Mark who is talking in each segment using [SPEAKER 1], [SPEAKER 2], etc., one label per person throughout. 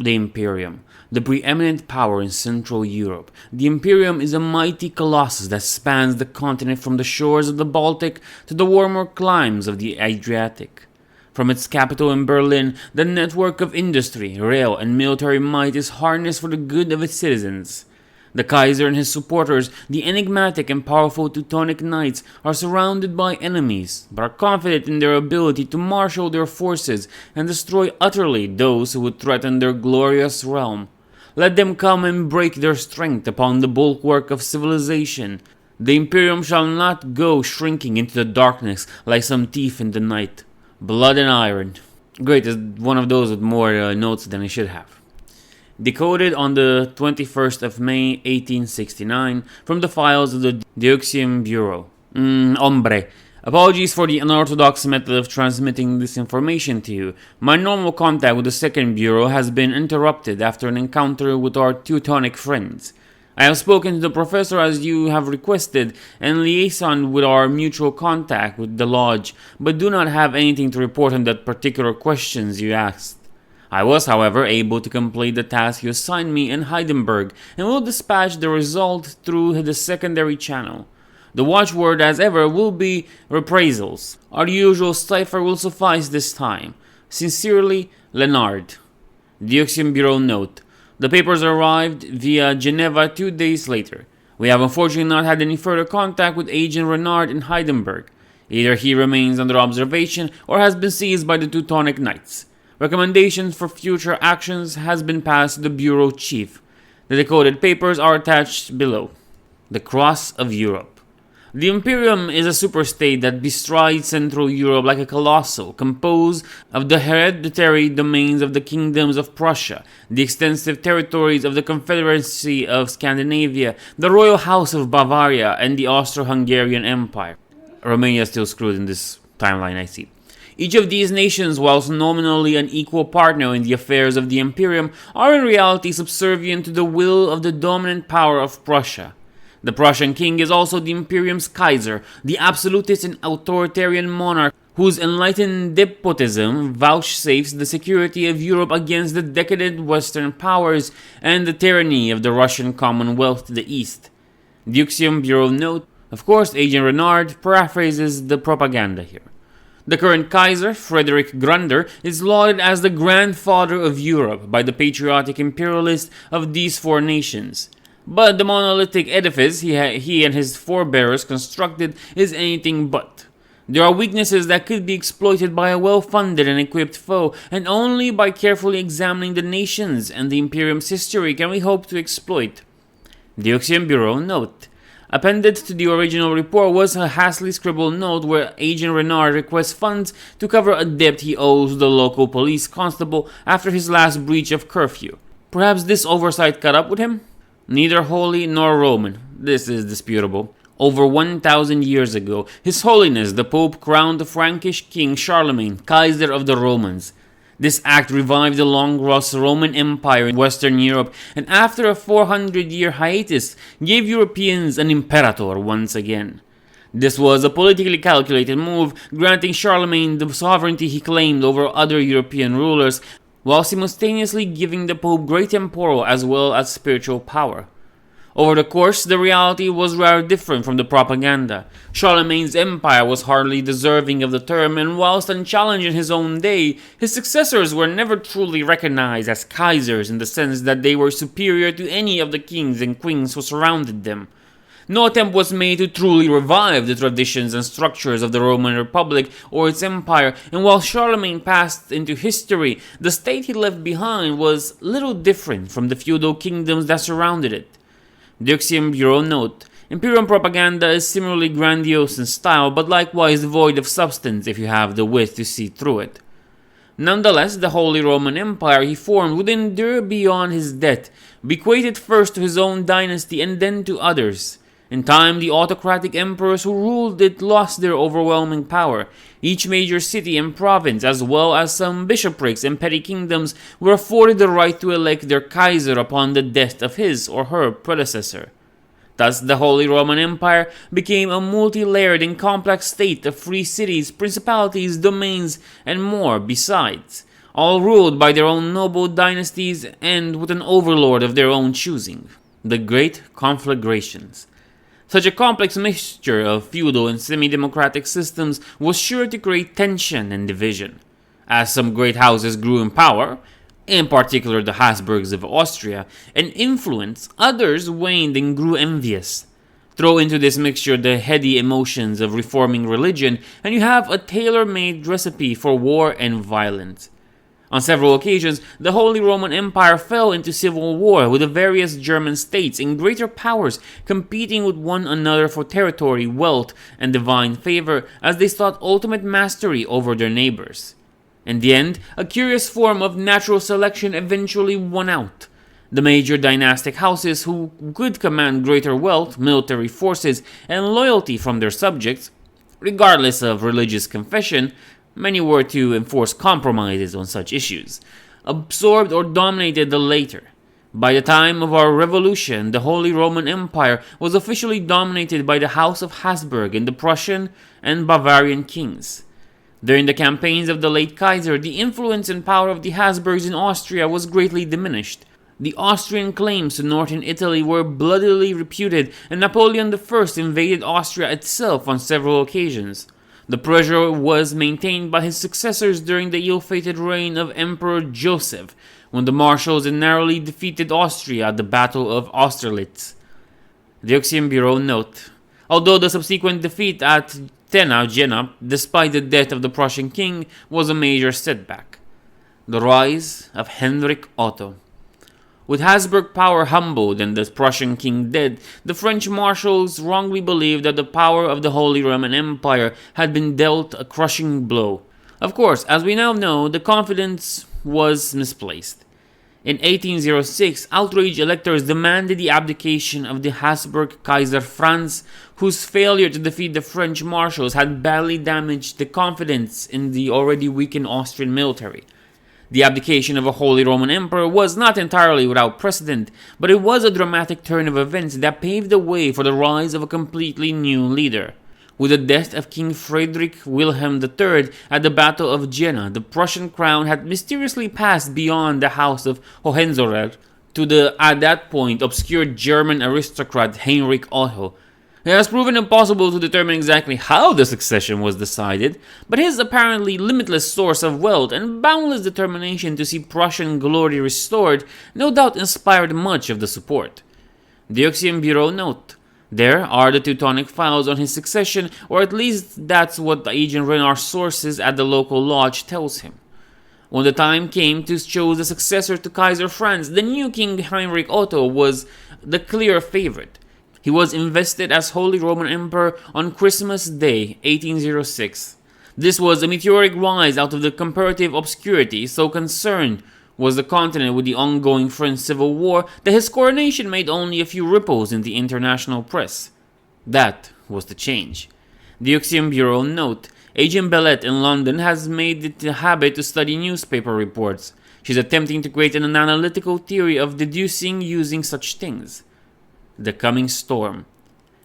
[SPEAKER 1] The Imperium, the preeminent power in Central Europe. The Imperium is a mighty colossus that spans the continent from the shores of the Baltic to the warmer climes of the Adriatic. From its capital in Berlin, the network of industry, rail, and military might is harnessed for the good of its citizens. The Kaiser and his supporters, the enigmatic and powerful Teutonic Knights, are surrounded by enemies, but are confident in their ability to marshal their forces and destroy utterly those who would threaten their glorious realm. Let them come and break their strength upon the bulwark of civilization. The Imperium shall not go shrinking into the darkness like some thief in the night. Blood and iron. Great, is one of those with more notes than it should have. Decoded on the 21st of May 1869 from the files of the Dystopian Bureau. Hombre. Apologies for the unorthodox method of transmitting this information to you. My normal contact with the Second Bureau has been interrupted after an encounter with our Teutonic friends. I have spoken to the professor as you have requested and liaisoned with our mutual contact with the lodge, but do not have anything to report on that particular questions you asked. I was, however, able to complete the task you assigned me in Heidelberg and will dispatch the result through the secondary channel. The watchword, as ever, will be reprisals. Our usual cipher will suffice this time. Sincerely, Leonard. Dystopian Bureau note. The papers arrived via Geneva 2 days later. We have unfortunately not had any further contact with Agent Renard in Heidelberg. Either he remains under observation or has been seized by the Teutonic Knights. Recommendations for future actions has been passed to the Bureau Chief. The decoded papers are attached below. The Cross of Europe. The Imperium is a superstate that bestrides Central Europe like a colossal, composed of the hereditary domains of the kingdoms of Prussia, the extensive territories of the Confederacy of Scandinavia, the royal house of Bavaria, and the Austro-Hungarian Empire. Romania is still screwed in this timeline, I see. Each of these nations, whilst nominally an equal partner in the affairs of the Imperium, are in reality subservient to the will of the dominant power of Prussia. The Prussian king is also the Imperium's Kaiser, the absolutist and authoritarian monarch whose enlightened despotism vouchsafes the security of Europe against the decadent Western powers and the tyranny of the Russian Commonwealth to the east. Dystopian Bureau note, of course, Agent Renard paraphrases the propaganda here. The current Kaiser, Frederick Grunder, is lauded as the grandfather of Europe by the patriotic imperialists of these four nations. But the monolithic edifice he and his forebears constructed is anything but. There are weaknesses that could be exploited by a well-funded and equipped foe, and only by carefully examining the nations and the Imperium's history can we hope to exploit. Dystopian Bureau note. Appended to the original report was a hastily scribbled note where Agent Renard requests funds to cover a debt he owes the local police constable after his last breach of curfew. Perhaps this oversight caught up with him? Neither holy nor Roman. This is disputable. Over 1,000 years ago, His Holiness the Pope crowned the Frankish king Charlemagne, Kaiser of the Romans. This act revived the long-lost Roman Empire in Western Europe, and after a 400-year hiatus, gave Europeans an imperator once again. This was a politically calculated move, granting Charlemagne the sovereignty he claimed over other European rulers, while simultaneously giving the Pope great temporal as well as spiritual power. Over the course, the reality was rather different from the propaganda. Charlemagne's empire was hardly deserving of the term, and whilst unchallenged in his own day, his successors were never truly recognized as Kaisers in the sense that they were superior to any of the kings and queens who surrounded them. No attempt was made to truly revive the traditions and structures of the Roman Republic or its empire, and while Charlemagne passed into history, the state he left behind was little different from the feudal kingdoms that surrounded it. Dystopian Bureau note, Imperium propaganda is similarly grandiose in style, but likewise devoid of substance if you have the wit to see through it. Nonetheless, the Holy Roman Empire he formed would endure beyond his death, bequeathed first to his own dynasty and then to others. In time, the autocratic emperors who ruled it lost their overwhelming power. Each major city and province, as well as some bishoprics and petty kingdoms, were afforded the right to elect their Kaiser upon the death of his or her predecessor. Thus, the Holy Roman Empire became a multi-layered and complex state of free cities, principalities, domains, and more besides. all ruled by their own noble dynasties and with an overlord of their own choosing, the Great Conflagrations. Such a complex mixture of feudal and semi-democratic systems was sure to create tension and division. As some great houses grew in power, in particular the Habsburgs of Austria, and influence, others waned and grew envious. Throw into this mixture the heady emotions of reforming religion, and you have a tailor-made recipe for war and violence. On several occasions, the Holy Roman Empire fell into civil war with the various German states and greater powers competing with one another for territory, wealth, and divine favor as they sought ultimate mastery over their neighbors. In the end, a curious form of natural selection eventually won out. The major dynastic houses who could command greater wealth, military forces, and loyalty from their subjects, regardless of religious confession, many were to enforce compromises on such issues, absorbed or dominated the later. By the time of our revolution, the Holy Roman Empire was officially dominated by the House of Habsburg and the Prussian and Bavarian kings. During the campaigns of the late Kaiser, the influence and power of the Habsburgs in Austria was greatly diminished. The Austrian claims to northern Italy were bloodily reputed, and Napoleon I invaded Austria itself on several occasions. The pressure was maintained by his successors during the ill-fated reign of Emperor Joseph, when the marshals narrowly defeated Austria at the Battle of Austerlitz. Dystopian Bureau note: although the subsequent defeat at Jena, despite the death of the Prussian king, was a major setback. The rise of Henrik Otto. With Habsburg power humbled and the Prussian king dead, the French marshals wrongly believed that the power of the Holy Roman Empire had been dealt a crushing blow. Of course, as we now know, the confidence was misplaced. In 1806, outraged electors demanded the abdication of the Habsburg Kaiser Franz, whose failure to defeat the French marshals had badly damaged the confidence in the already weakened Austrian military. The abdication of a Holy Roman Emperor was not entirely without precedent, but it was a dramatic turn of events that paved the way for the rise of a completely new leader. With the death of King Friedrich Wilhelm III at the Battle of Jena, the Prussian crown had mysteriously passed beyond the House of Hohenzollern to the, at that point, obscure German aristocrat Heinrich Otto. It has proven impossible to determine exactly how the succession was decided, but his apparently limitless source of wealth and boundless determination to see Prussian glory restored no doubt inspired much of the support. Dystopian Bureau note: there are the Teutonic files on his succession, or at least that's what Agent Renard's sources at the local lodge tells him. When the time came to choose a successor to Kaiser Franz, the new King Heinrich Otto was the clear favorite. He was invested as Holy Roman Emperor on Christmas Day, 1806. This was a meteoric rise out of the comparative obscurity, so concerned was the continent with the ongoing French Civil War that his coronation made only a few ripples in the international press. That was the change. The Dystopian Bureau note: Agent Bellette in London has made it a habit to study newspaper reports. She's attempting to create an analytical theory of deducing using such things. The coming storm.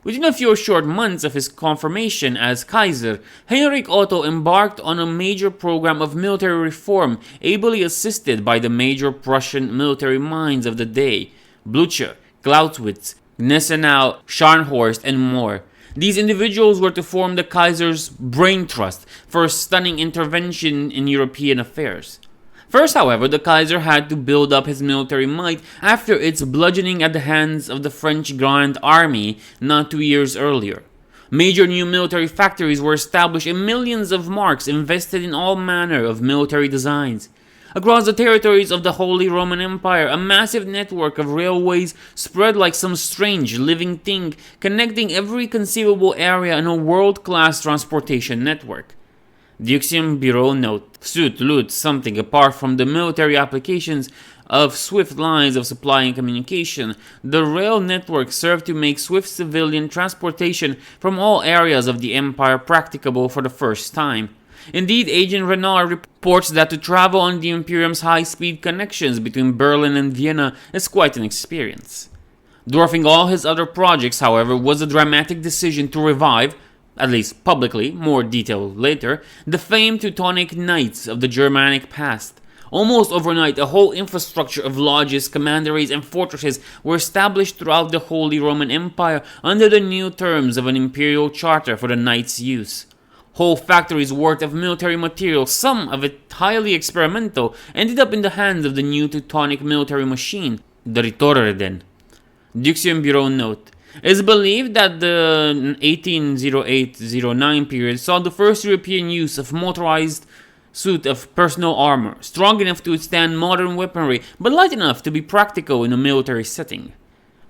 [SPEAKER 1] Within a few short months of his confirmation as Kaiser, Heinrich Otto embarked on a major program of military reform, ably assisted by the major Prussian military minds of the day: Blücher, Clausewitz, Gneisenau, Scharnhorst, and more. These individuals were to form the Kaiser's brain trust for a stunning intervention in European affairs. First, however, the Kaiser had to build up his military might after its bludgeoning at the hands of the French Grand Army not 2 years earlier. Major new military factories were established and millions of marks invested in all manner of military designs. Across the territories of the Holy Roman Empire, a massive network of railways spread like some strange living thing, connecting every conceivable area in a world-class transportation network. Dystopian Bureau note: Sut Lut something apart from the military applications of swift lines of supply and communication, the rail network served to make swift civilian transportation from all areas of the empire practicable for the first time. Indeed, Agent Renard reports that to travel on the Imperium's high-speed connections between Berlin and Vienna is quite an experience. Dwarfing all his other projects, however, was the dramatic decision to revive, at least publicly, more detail later, the famed Teutonic Knights of the Germanic past. Almost overnight, a whole infrastructure of lodges, commanderies, and fortresses were established throughout the Holy Roman Empire under the new terms of an imperial charter for the knights' use. Whole factories worth of military material, some of it highly experimental, ended up in the hands of the new Teutonic military machine, the Ritorreden. Dystopian Bureau note: it is believed that the 1808-09 period saw the first European use of motorized suit of personal armor, strong enough to withstand modern weaponry, but light enough to be practical in a military setting.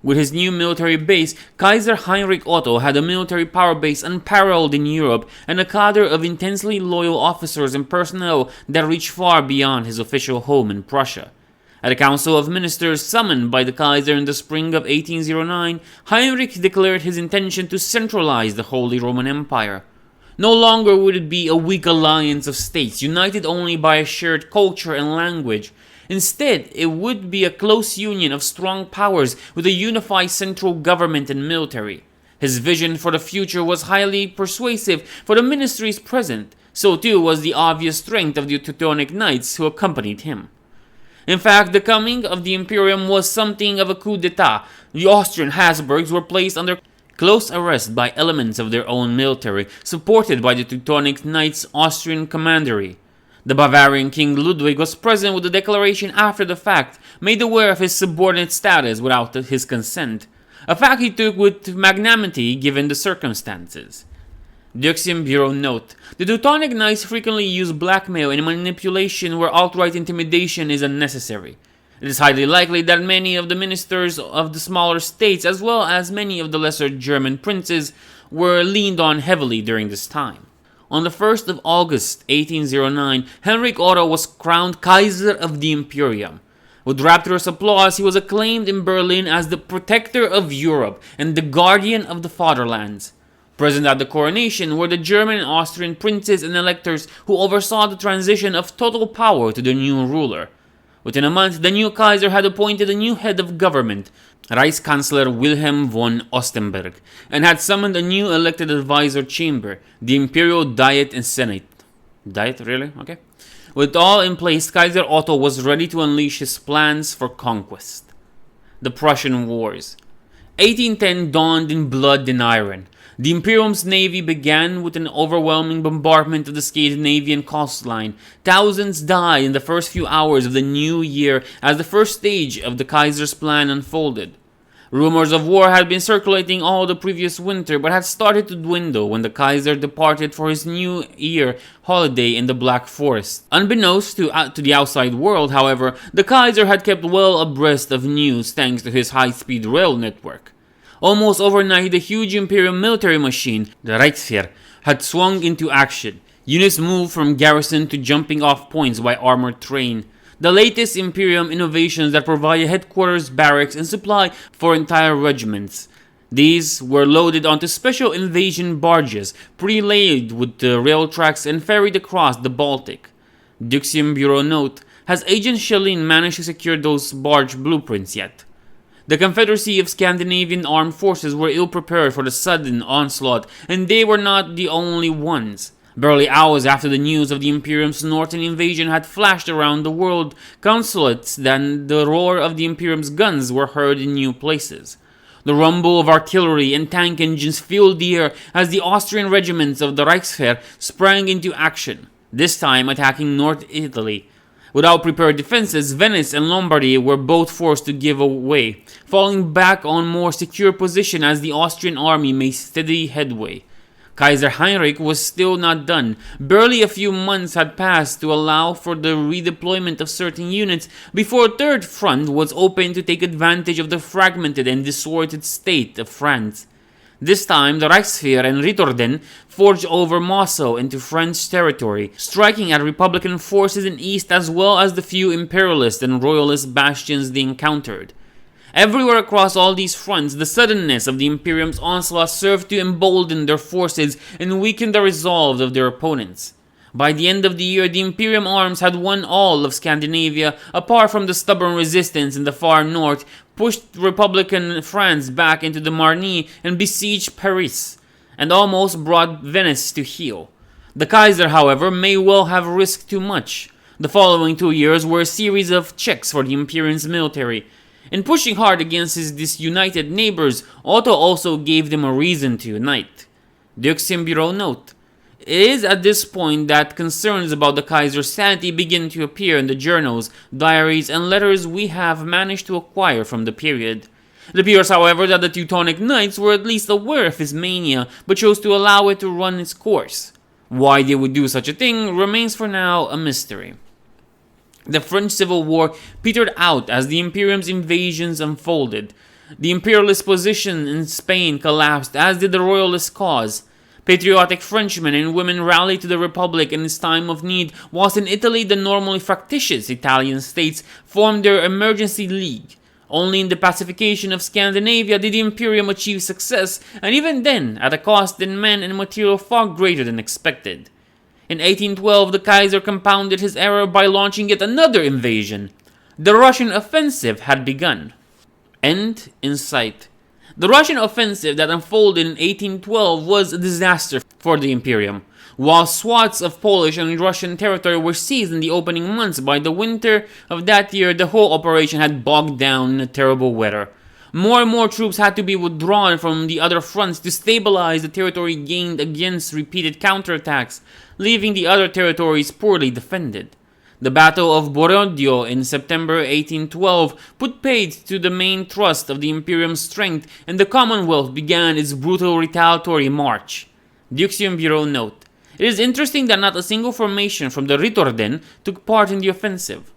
[SPEAKER 1] With his new military base, Kaiser Heinrich Otto had a military power base unparalleled in Europe and a cadre of intensely loyal officers and personnel that reached far beyond his official home in Prussia. At a council of ministers summoned by the Kaiser in the spring of 1809, Heinrich declared his intention to centralize the Holy Roman Empire. No longer would it be a weak alliance of states united only by a shared culture and language. Instead, it would be a close union of strong powers with a unified central government and military. His vision for the future was highly persuasive for the ministries present, so too was the obvious strength of the Teutonic knights who accompanied him. In fact, the coming of the Imperium was something of a coup d'etat. The Austrian Habsburgs were placed under close arrest by elements of their own military, supported by the Teutonic Knights' Austrian commandery. The Bavarian King Ludwig was present with the declaration after the fact, made aware of his subordinate status without his consent, a fact he took with magnanimity given the circumstances. Dystopian Bureau note: the Teutonic Knights frequently use blackmail and manipulation where outright intimidation is unnecessary. It is highly likely that many of the ministers of the smaller states, as well as many of the lesser German princes, were leaned on heavily during this time. On the 1st of August 1809, Heinrich Otto was crowned Kaiser of the Imperium. With rapturous applause, he was acclaimed in Berlin as the protector of Europe and the guardian of the fatherlands. Present at the coronation were the German and Austrian princes and electors who oversaw the transition of total power to the new ruler. Within a month, the new Kaiser had appointed a new head of government, Reichskanzler Wilhelm von Ostenberg, and had summoned a new elected advisor chamber, the Imperial Diet and Senate. Diet, really? Okay. With all in place, Kaiser Otto was ready to unleash his plans for conquest. The Prussian Wars. 1810 dawned in blood and iron. The Imperium's navy began with an overwhelming bombardment of the Scandinavian coastline. Thousands died in the first few hours of the new year as the first stage of the Kaiser's plan unfolded. Rumors of war had been circulating all the previous winter, but had started to dwindle when the Kaiser departed for his New Year holiday in the Black Forest. Unbeknownst to the outside world, however, the Kaiser had kept well abreast of news thanks to his high-speed rail network. Almost overnight, the huge Imperial military machine, the Reichswehr, had swung into action. Units moved from garrison to jumping off points by armored train. The latest Imperium innovations that provided headquarters, barracks, and supply for entire regiments. These were loaded onto special invasion barges, pre-laid with the rail tracks and ferried across the Baltic. Dystopian Bureau note: has Agent Schelin managed to secure those barge blueprints yet? The Confederacy of Scandinavian armed forces were ill-prepared for the sudden onslaught, and they were not the only ones. Barely hours after the news of the Imperium's northern invasion had flashed around the world consulates, then the roar of the Imperium's guns were heard in new places. The rumble of artillery and tank engines filled the air as the Austrian regiments of the Reichswehr sprang into action, this time attacking North Italy. Without prepared defenses, Venice and Lombardy were both forced to give way, falling back on more secure position as the Austrian army made steady headway. Kaiser Heinrich was still not done. Barely a few months had passed to allow for the redeployment of certain units before a third front was opened to take advantage of the fragmented and disordered state of France. This time, the Reichswehr and Ritorreden forged over Moscow into French territory, striking at Republican forces in East as well as the few imperialist and royalist bastions they encountered. Everywhere across all these fronts, the suddenness of the Imperium's onslaught served to embolden their forces and weaken the resolve of their opponents. By the end of the year, the Imperium arms had won all of Scandinavia, apart from the stubborn resistance in the far north, pushed Republican France back into the Marne and besieged Paris, and almost brought Venice to heel. The Kaiser, however, may well have risked too much. The following 2 years were a series of checks for the Imperium's military. In pushing hard against his disunited neighbors, Otto also gave them a reason to unite. Dystopian Bureau note: it is at this point that concerns about the Kaiser's sanity begin to appear in the journals, diaries, and letters we have managed to acquire from the period. It appears, however, that the Teutonic Knights were at least aware of his mania, but chose to allow it to run its course. Why they would do such a thing remains for now a mystery. The French Civil War petered out as the Imperium's invasions unfolded. The imperialist position in Spain collapsed, as did the royalist cause. Patriotic Frenchmen and women rallied to the Republic in its time of need, whilst in Italy the normally fractious Italian states formed their emergency league. Only in the pacification of Scandinavia did the Imperium achieve success, and even then at a cost in men and material far greater than expected. In 1812, the Kaiser compounded his error by launching yet another invasion. The Russian offensive had begun. End in sight. The Russian offensive that unfolded in 1812 was a disaster for the Imperium. While swaths of Polish and Russian territory were seized in the opening months, by the winter of that year the whole operation had bogged down in terrible weather. More and more troops had to be withdrawn from the other fronts to stabilize the territory gained against repeated counterattacks, leaving the other territories poorly defended. The Battle of Borodino in September 1812 put paid to the main thrust of the Imperium's strength, and the Commonwealth began its brutal retaliatory march. Dystopian Bureau note: it is interesting that not a single formation from the Ritorden took part in the offensive.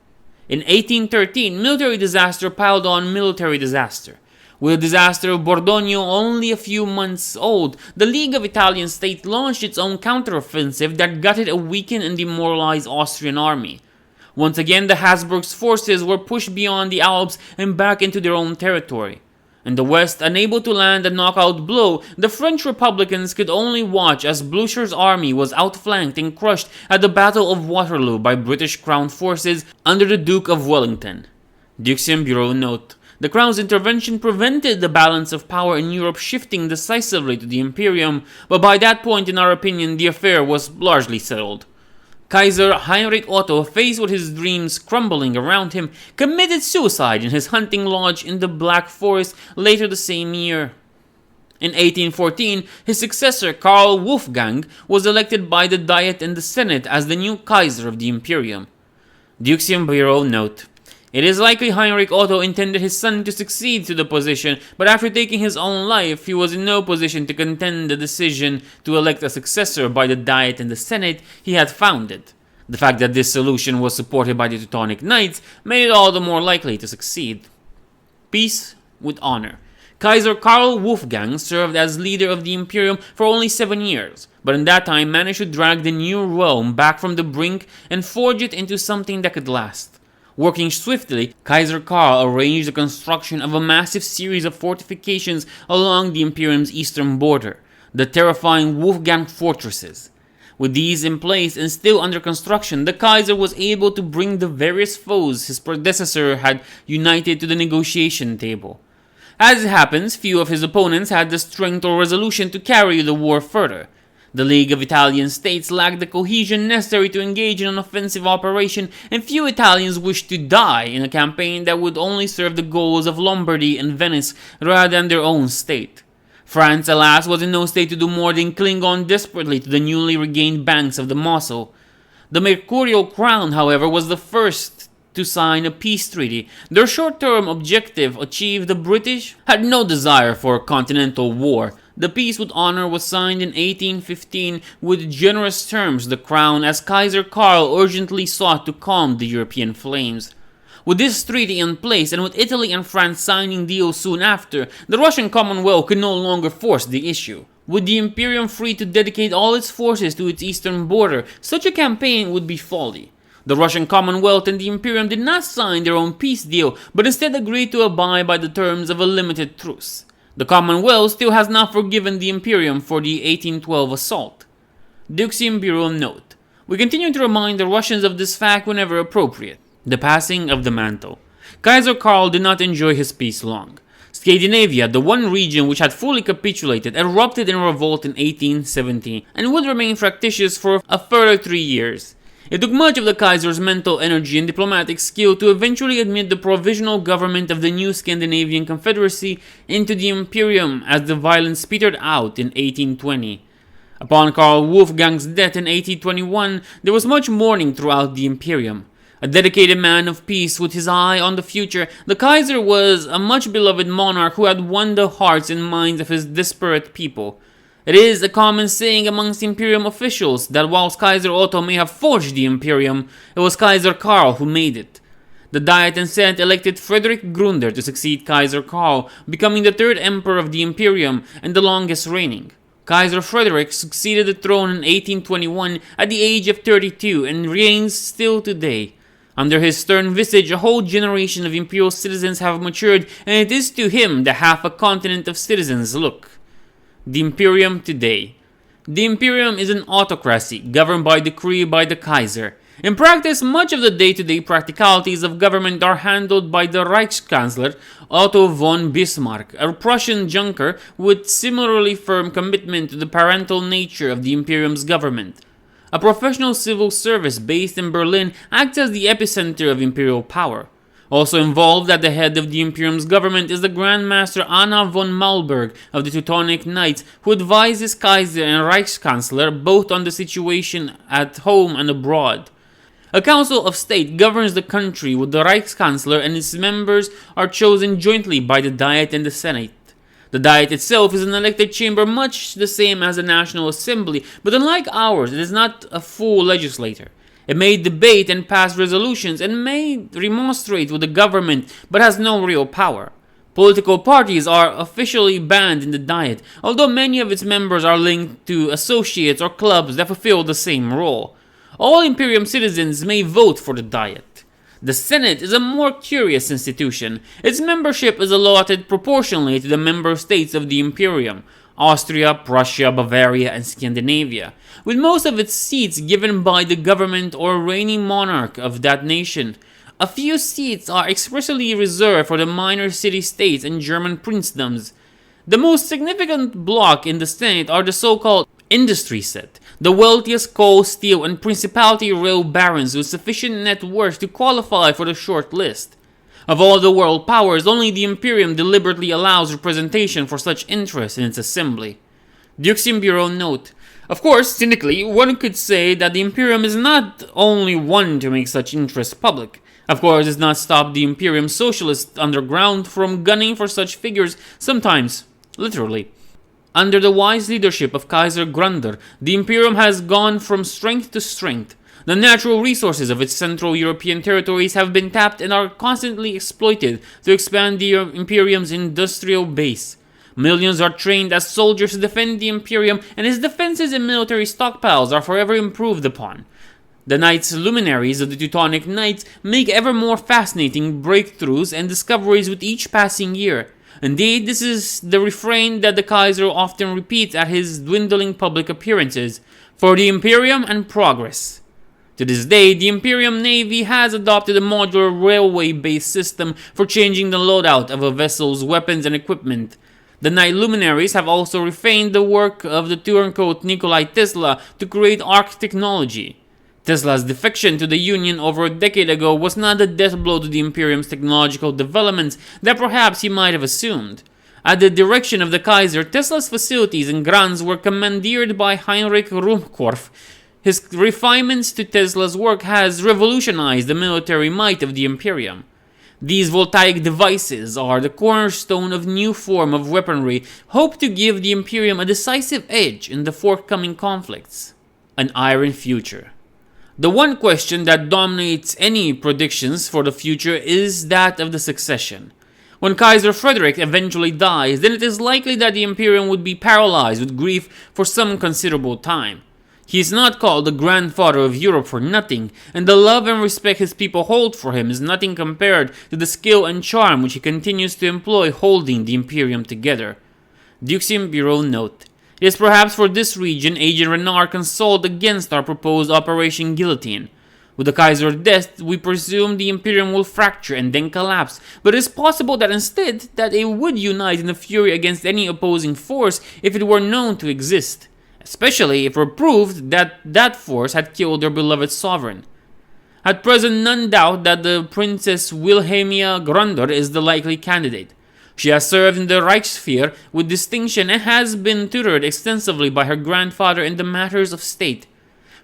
[SPEAKER 1] In 1813, military disaster piled on military disaster. With the disaster of Borodino only a few months old, the League of Italian States launched its own counteroffensive that gutted a weakened and demoralized Austrian army. Once again, the Habsburg's forces were pushed beyond the Alps and back into their own territory. In the West, unable to land a knockout blow, the French Republicans could only watch as Blucher's army was outflanked and crushed at the Battle of Waterloo by British Crown forces under the Duke of Wellington. Dystopian Bureau note: the Crown's intervention prevented the balance of power in Europe shifting decisively to the Imperium, but by that point, in our opinion, the affair was largely settled. Kaiser Heinrich Otto, faced with his dreams crumbling around him, committed suicide in his hunting lodge in the Black Forest later the same year. In 1814, his successor Karl Wolfgang was elected by the Diet and the Senate as the new Kaiser of the Imperium. Dystopian Bureau note: it is likely Heinrich Otto intended his son to succeed to the position, but after taking his own life, he was in no position to contend the decision to elect a successor by the Diet and the Senate he had founded. The fact that this solution was supported by the Teutonic Knights made it all the more likely to succeed. Peace with honor. Kaiser Karl Wolfgang served as leader of the Imperium for only 7 years, but in that time managed to drag the new Rome back from the brink and forge it into something that could last. Working swiftly, Kaiser Karl arranged the construction of a massive series of fortifications along the Imperium's eastern border, the terrifying Wolfgang fortresses. With these in place and still under construction, the Kaiser was able to bring the various foes his predecessor had united to the negotiation table. As it happens, few of his opponents had the strength or resolution to carry the war further. The League of Italian States lacked the cohesion necessary to engage in an offensive operation, and few Italians wished to die in a campaign that would only serve the goals of Lombardy and Venice rather than their own state. France, alas, was in no state to do more than cling on desperately to the newly regained banks of the Mosel. The Mercurial Crown, however, was the first to sign a peace treaty. Their short-term objective achieved, the British had no desire for a continental war. The peace with honor was signed in 1815 with generous terms, the Crown, as Kaiser Karl urgently sought to calm the European flames. With this treaty in place, and with Italy and France signing deals soon after, the Russian Commonwealth could no longer force the issue. With the Imperium free to dedicate all its forces to its eastern border, such a campaign would be folly. The Russian Commonwealth and the Imperium did not sign their own peace deal, but instead agreed to abide by the terms of a limited truce. The Commonwealth still has not forgiven the Imperium for the 1812 assault. Dystopian Bureau note: we continue to remind the Russians of this fact whenever appropriate. The passing of the mantle. Kaiser Karl did not enjoy his peace long. Scandinavia, the one region which had fully capitulated, erupted in revolt in 1817 and would remain fractious for a further 3 years. It took much of the Kaiser's mental energy and diplomatic skill to eventually admit the provisional government of the new Scandinavian Confederacy into the Imperium as the violence petered out in 1820. Upon Karl Wolfgang's death in 1821, there was much mourning throughout the Imperium. A dedicated man of peace with his eye on the future, the Kaiser was a much beloved monarch who had won the hearts and minds of his disparate people. It is a common saying amongst Imperium officials that whilst Kaiser Otto may have forged the Imperium, it was Kaiser Karl who made it. The Diet and Senate elected Frederick Grunder to succeed Kaiser Karl, becoming the third emperor of the Imperium and the longest reigning. Kaiser Frederick succeeded the throne in 1821 at the age of 32 and reigns still today. Under his stern visage, a whole generation of imperial citizens have matured, and it is to him that half a continent of citizens look. The Imperium today. The Imperium is an autocracy governed by decree by the Kaiser. In practice, much of the day-to-day practicalities of government are handled by the Reichskanzler Otto von Bismarck, a Prussian junker with similarly firm commitment to the parental nature of the Imperium's government. A professional civil service based in Berlin acts as the epicenter of imperial power. Also involved at the head of the Imperium's government is the Grand Master Anna von Malberg of the Teutonic Knights, who advises Kaiser and Reichskanzler both on the situation at home and abroad. A Council of State governs the country, with the Reichskanzler and its members are chosen jointly by the Diet and the Senate. The Diet itself is an elected chamber much the same as the National Assembly, but unlike ours, it is not a full legislature. It may debate and pass resolutions and may remonstrate with the government, but has no real power. Political parties are officially banned in the Diet, although many of its members are linked to associates or clubs that fulfill the same role. All Imperium citizens may vote for the Diet. The Senate is a more curious institution. Its membership is allotted proportionally to the member states of the Imperium: Austria, Prussia, Bavaria, and Scandinavia, with most of its seats given by the government or reigning monarch of that nation. A few seats are expressly reserved for the minor city-states and German princedoms. The most significant bloc in the Senate are the so-called industry set, the wealthiest coal, steel, and principality rail barons with sufficient net worth to qualify for the short list. Of all the world powers, only the Imperium deliberately allows representation for such interests in its assembly. Dystopian Bureau note: of course, cynically, one could say that the Imperium is not only one to make such interests public. Of course, it does not stop the Imperium socialist underground from gunning for such figures, sometimes literally. Under the wise leadership of Kaiser Grunder, the Imperium has gone from strength to strength. The natural resources of its Central European territories have been tapped and are constantly exploited to expand the Imperium's industrial base. Millions are trained as soldiers to defend the Imperium, and its defenses and military stockpiles are forever improved upon. The Knights luminaries of the Teutonic Knights make ever more fascinating breakthroughs and discoveries with each passing year. Indeed, this is the refrain that the Kaiser often repeats at his dwindling public appearances: for the Imperium and progress. To this day, the Imperium Navy has adopted a modular railway-based system for changing the loadout of a vessel's weapons and equipment. The Knight luminaries have also refined the work of the turncoat Nikolai Tesla to create arc technology. Tesla's defection to the Union over a decade ago was not a death blow to the Imperium's technological developments that perhaps he might have assumed. At the direction of the Kaiser, Tesla's facilities in Graz were commandeered by Heinrich Ruhmkorff. His refinements to Tesla's work has revolutionized the military might of the Imperium. These voltaic devices are the cornerstone of new form of weaponry, hoped to give the Imperium a decisive edge in the forthcoming conflicts. An iron future. The one question that dominates any predictions for the future is that of the succession. When Kaiser Frederick eventually dies, then it is likely that the Imperium would be paralyzed with grief for some considerable time. He is not called the grandfather of Europe for nothing, and the love and respect his people hold for him is nothing compared to the skill and charm which he continues to employ holding the Imperium together. Dystopian Bureau note: it is perhaps for this reason Agent Renard consoled against our proposed Operation Guillotine. With the Kaiser's death, we presume the Imperium will fracture and then collapse, but it is possible that instead that it would unite in a fury against any opposing force if it were known to exist. especially if it were proved that that force had killed their beloved sovereign. At present, none doubt that the Princess Wilhelmina Grandor is the likely candidate. She has served in the Reichswehr with distinction and has been tutored extensively by her grandfather in the matters of state.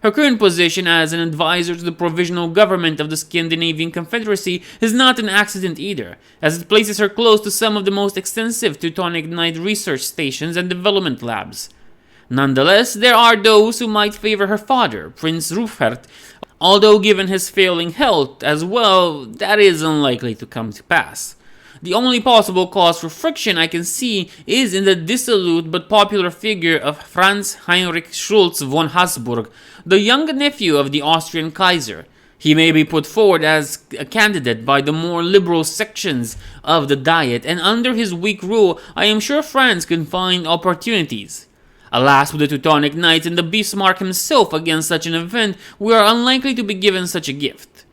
[SPEAKER 1] Her current position as an advisor to the provisional government of the Scandinavian Confederacy is not an accident either, as it places her close to some of the most extensive Teutonic Knight research stations and development labs. Nonetheless, there are those who might favor her father, Prince Ruprecht, although given his failing health as well, that is unlikely to come to pass. The only possible cause for friction I can see is in the dissolute but popular figure of Franz Heinrich Schulz von Habsburg, the young nephew of the Austrian Kaiser. He may be put forward as a candidate by the more liberal sections of the Diet, and under his weak rule, I am sure France can find opportunities. Alas, with the Teutonic Knights and the Bismarck himself against such an event, we are unlikely to be given such a gift.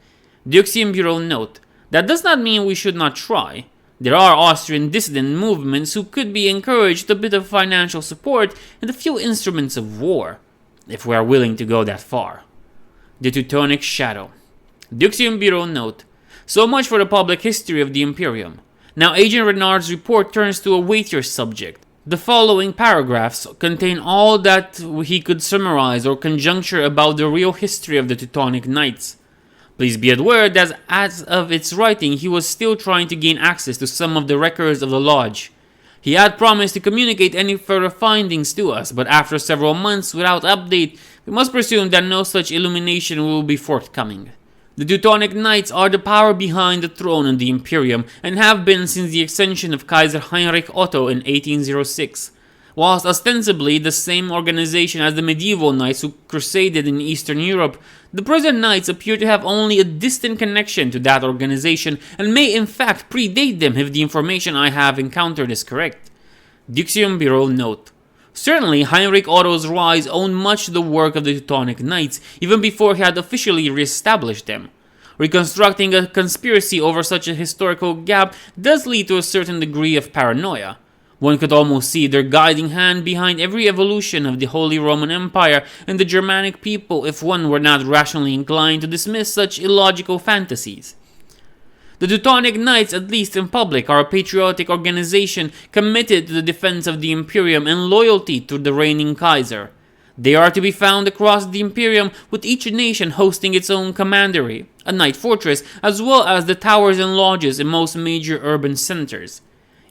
[SPEAKER 1] Dystopian Bureau note, that does not mean we should not try. There are Austrian dissident movements who could be encouraged with a bit of financial support and a few instruments of war, if we are willing to go that far. The Teutonic Shadow. Dystopian Bureau note, so much for the public history of the Imperium. Now Agent Renard's report turns to a weightier subject. The following paragraphs contain all that he could summarize or conjecture about the real history of the Teutonic Knights. Please be aware that as of its writing, he was still trying to gain access to some of the records of the Lodge. He had promised to communicate any further findings to us, but after several months without update, we must presume that no such illumination will be forthcoming. The Teutonic Knights are the power behind the throne in the Imperium and have been since the accession of Kaiser Heinrich Otto in 1806. Whilst ostensibly the same organization as the medieval knights who crusaded in Eastern Europe, the present knights appear to have only a distant connection to that organization and may in fact predate them if the information I have encountered is correct. Dystopian Bureau note, certainly Heinrich Otto's rise owed much to the work of the Teutonic Knights even before he had officially re-established them. Reconstructing a conspiracy over such a historical gap does lead to a certain degree of paranoia. One could almost see their guiding hand behind every evolution of the Holy Roman Empire and the Germanic people if one were not rationally inclined to dismiss such illogical fantasies. The Teutonic Knights, at least in public, are a patriotic organization committed to the defense of the Imperium and loyalty to the reigning Kaiser. They are to be found across the Imperium, with each nation hosting its own commandery, a knight fortress, as well as the towers and lodges in most major urban centers.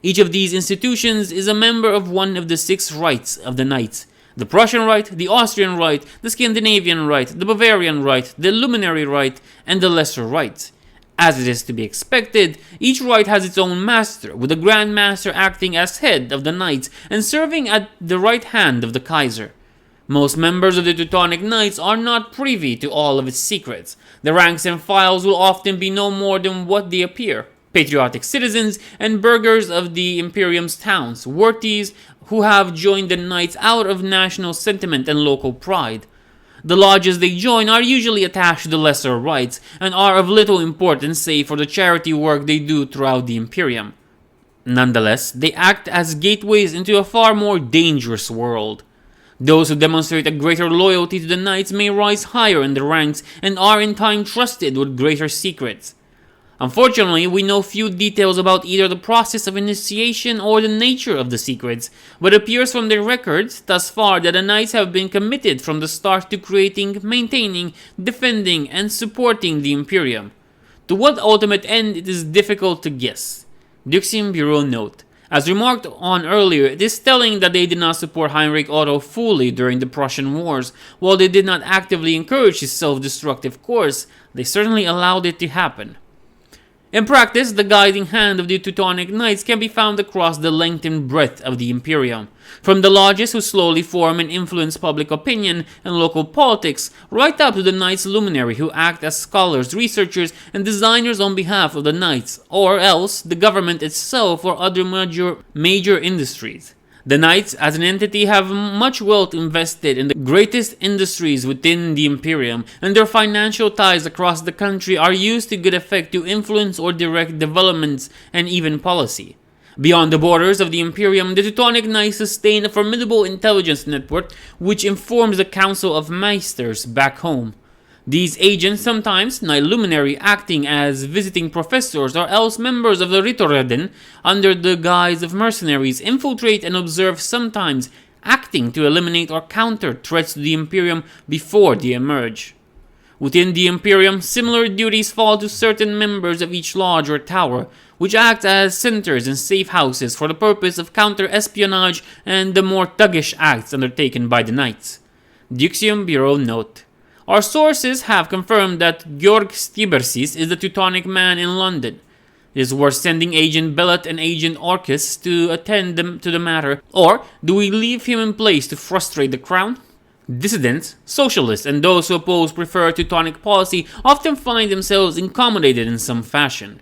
[SPEAKER 1] Each of these institutions is a member of one of the 6 rights of the Knights: the Prussian Right, the Austrian Right, the Scandinavian Right, the Bavarian Right, the Luminary Right, and the Lesser Right. As it is to be expected, each right has its own master, with the Grand Master acting as head of the Knights and serving at the right hand of the Kaiser. Most members of the Teutonic Knights are not privy to all of its secrets. The ranks and files will often be no more than what they appear: patriotic citizens and burghers of the Imperium's towns, worthies who have joined the Knights out of national sentiment and local pride. The lodges they join are usually attached to the lesser rights and are of little importance save for the charity work they do throughout the Imperium. Nonetheless, they act as gateways into a far more dangerous world. Those who demonstrate a greater loyalty to the Knights may rise higher in the ranks and are in time trusted with greater secrets. Unfortunately, we know few details about either the process of initiation or the nature of the secrets, but it appears from their records thus far that the Knights have been committed from the start to creating, maintaining, defending, and supporting the Imperium. To what ultimate end it is difficult to guess. Dystopian Bureau note, as remarked on earlier, it is telling that they did not support Heinrich Otto fully during the Prussian Wars. While they did not actively encourage his self-destructive course, they certainly allowed it to happen. In practice, the guiding hand of the Teutonic Knights can be found across the length and breadth of the Imperium, from the lodges who slowly form and influence public opinion and local politics, right up to the Knights Luminary who act as scholars, researchers, and designers on behalf of the Knights, or else the government itself or other major industries. The Knights, as an entity, have much wealth invested in the greatest industries within the Imperium, and their financial ties across the country are used to good effect to influence or direct developments and even policy. Beyond the borders of the Imperium, the Teutonic Knights sustain a formidable intelligence network which informs the Council of Meisters back home. These agents, sometimes Knight Luminary, acting as visiting professors or else members of the Ritoreden under the guise of mercenaries, infiltrate and observe, sometimes acting to eliminate or counter threats to the Imperium before they emerge. Within the Imperium, similar duties fall to certain members of each lodge or tower, which act as centers and safe houses for the purpose of counter-espionage and the more thuggish acts undertaken by the Knights. Dystopian Bureau Note: our sources have confirmed that Georg Stibersis is the Teutonic man in London. It is worth sending Agent Bellet and Agent Orcus to attend to the matter, or do we leave him in place to frustrate the crown? Dissidents, socialists, and those who oppose preferred Teutonic policy often find themselves accommodated in some fashion.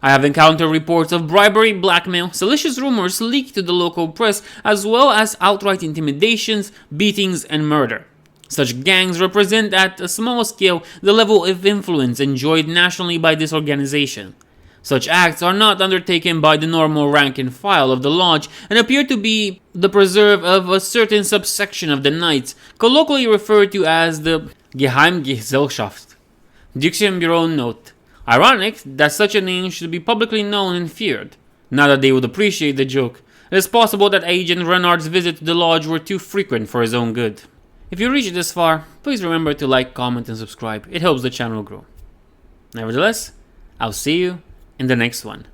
[SPEAKER 1] I have encountered reports of bribery, blackmail, salacious rumors leaked to the local press, as well as outright intimidations, beatings, and murder. Such gangs represent at a small scale the level of influence enjoyed nationally by this organization. Such acts are not undertaken by the normal rank and file of the lodge and appear to be the preserve of a certain subsection of the Knights, colloquially referred to as the Geheimgesellschaft. Dystopian Bureau Note: ironic that such a name should be publicly known and feared. Not that they would appreciate the joke. It is possible that Agent Renard's visits to the lodge were too frequent for his own good. If you reached this far, please remember to like, comment, and subscribe. It helps the channel grow. Nevertheless, I'll see you in the next one.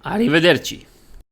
[SPEAKER 1] Arrivederci.